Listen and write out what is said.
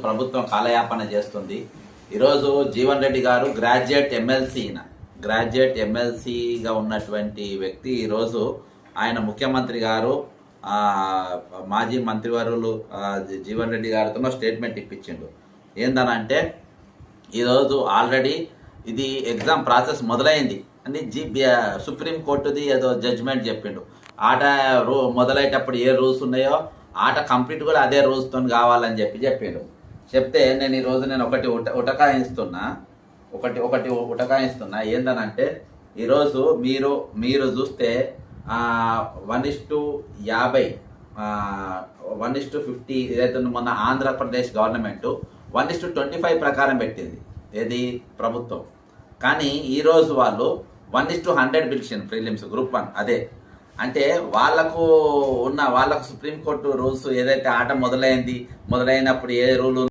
ప్రభుత్వం కాలయాపన చేస్తుంది. ఈరోజు జీవన్ రెడ్డి గారు గ్రాడ్యుయేట్ ఎమ్మెల్సీగా ఉన్నటువంటి వ్యక్తి. ఈరోజు ఆయన ముఖ్యమంత్రి గారు మాజీ మంత్రివర్యులు జీవన్ రెడ్డి గారితో స్టేట్మెంట్ ఇప్పించిండు. ఏందనంటే ఈరోజు ఆల్రెడీ ఇది ఎగ్జామ్ ప్రాసెస్ మొదలైంది అని సుప్రీంకోర్టుది ఏదో జడ్జిమెంట్ చెప్పిండు. ఆట మొదలయ్యేటప్పుడు ఏ రూల్స్ ఉన్నాయో ఆట కంప్లీట్ కూడా అదే రూల్స్తో కావాలని చెప్పిండు. చెప్తే నేను ఒకటి ఉటకాయిస్తున్నా ఏందనంటే ఈరోజు మీరు చూస్తే 1:50 1:50 ఏదైతే మొన్న ఆంధ్రప్రదేశ్ గవర్నమెంట్ 1:25 ప్రకారం పెట్టింది ఏది ప్రభుత్వం. కానీ ఈరోజు వాళ్ళు 1:100 పిలిచింది ప్రిలిమ్స్ గ్రూప్ 1. అదే అంటే వాళ్ళకు సుప్రీంకోర్టు రూల్స్ ఏదైతే ఆట మొదలైనప్పుడు ఏ రూల్